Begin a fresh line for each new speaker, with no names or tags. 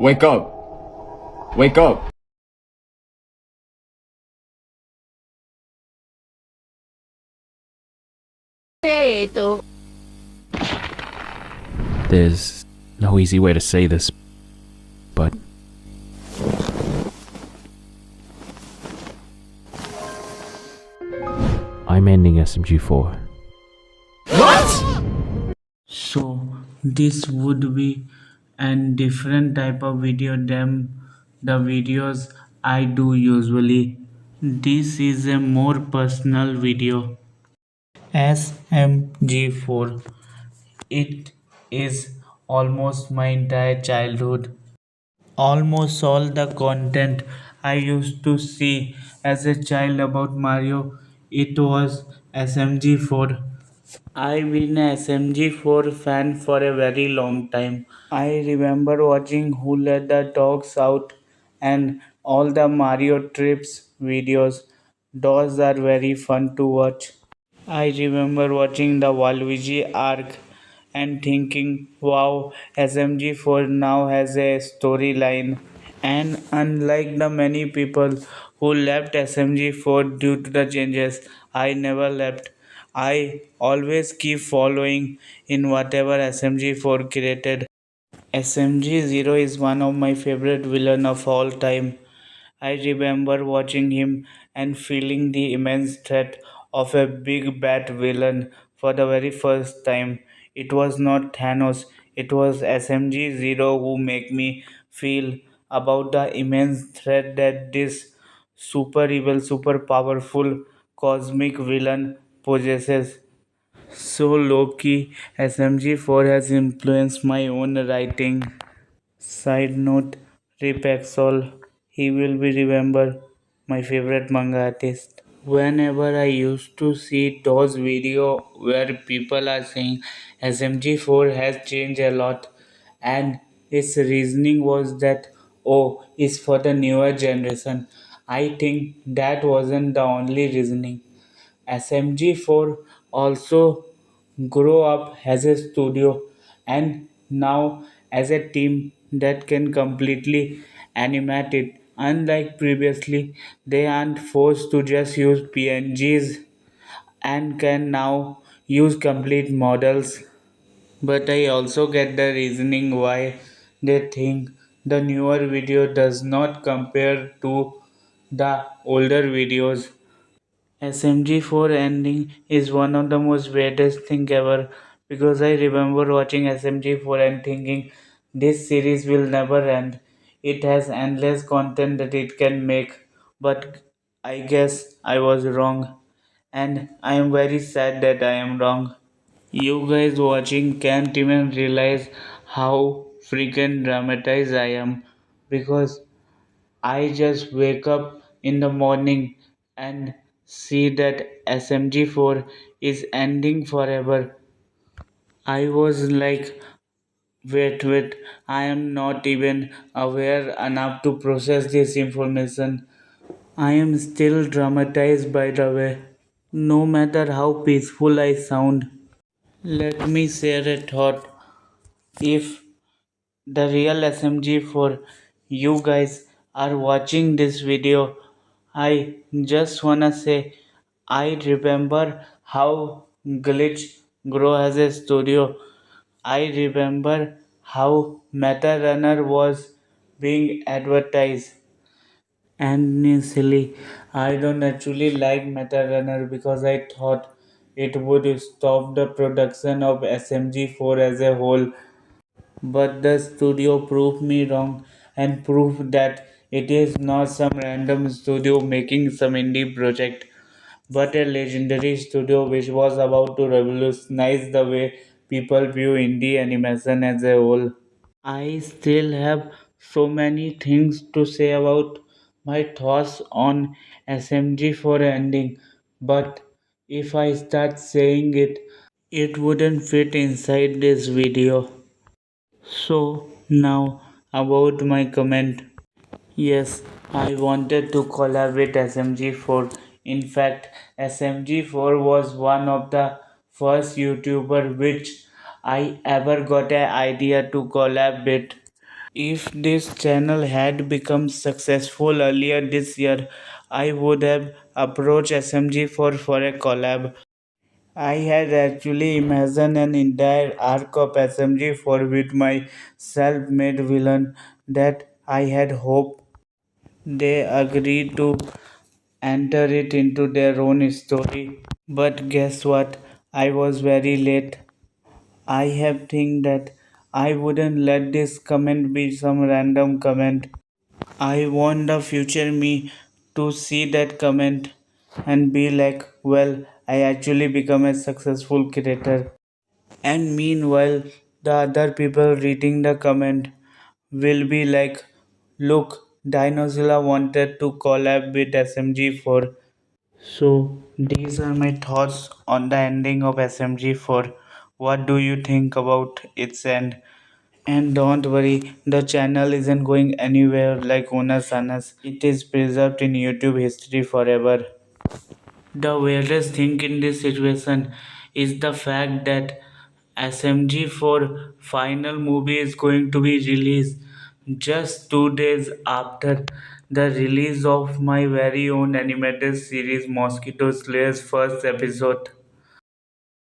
Wake up! Wake up!
There's no easy way to say this, but I'm ending SMG4.
So this would be a different type of video than the videos I do usually. This is a more personal video. SMG4. It is almost my entire childhood. Almost all the content I used to see as a child about Mario, it was SMG4. I've been a SMG4 fan for a very long time. I remember watching Who Let the Dogs Out and all the Mario Trips videos. Those are very fun to watch. I remember watching the Waluigi arc and thinking, wow, SMG4 now has a storyline. And unlike the many people who left SMG4 due to the changes, I never left. I always keep following in whatever SMG4 created. SMG0 is one of my favorite villain of all time. I remember watching him and feeling the immense threat of a big bad villain for the very first time. It was not Thanos, it was SMG0 who made me feel about the immense threat that this super evil, super powerful cosmic villain possesses. So low key, SMG4 has influenced my own writing. Side note, Rip Axol, he will be remembered my favorite manga artist. Whenever I used to see those video where people are saying SMG4 has changed a lot and its reasoning was that oh it's for the newer generation. I think that wasn't the only reasoning. SMG4 also grow up as a studio and now as a team that can completely animate it. Unlike previously, they aren't forced to just use PNGs and can now use complete models. But I also get the reasoning why they think the newer video does not compare to the older videos. SMG4 ending is one of the most weirdest thing ever because I remember watching SMG4 and thinking this series will never end. It has endless content that it can make, but I guess I was wrong and I am very sad that I am wrong. You guys watching can't even realize how freaking dramatized I am because I just wake up in the morning and see that SMG4 is ending forever. I was like, wait, I am not even aware enough to process this information. I am still dramatized by the way, no matter how peaceful I sound. Let me share a thought. If the real SMG for you guys are watching this video, I just wanna say I remember how Glitch grow as a studio. I remember how Meta Runner was being advertised. And initially, I don't actually like Meta Runner because I thought it would stop the production of SMG4 as a whole, but the studio proved me wrong and proved that it is not some random studio making some indie project, but a legendary studio which was about to revolutionize the way people view indie animation as a whole. I still have so many things to say about my thoughts on SMG for ending, but if I start saying it, it wouldn't fit inside this video. So now about my comment. Yes, I wanted to collaborate SMG4. In fact, SMG4 was one of the first YouTuber which I ever got an idea to collab with. If this channel had become successful earlier this year, I would have approached SMG4 for a collab. I had actually imagined an entire arc of SMG4 with my self made villain that I had hoped they agreed to enter it into their own story. But guess what? I was very late. I have think that I wouldn't let this comment be some random comment. I want the future me to see that comment and be like, well, I actually become a successful creator. And meanwhile, the other people reading the comment will be like, look, Dinozilla wanted to collab with SMG4. So, these are my thoughts on the ending of SMG4. What do you think about its end? And don't worry, the channel isn't going anywhere like Unas Anas. It is preserved in YouTube history forever. The weirdest thing in this situation is the fact that SMG4 final movie is going to be released just 2 days after the release of my very own animated series Mosquito Slayer's first episode.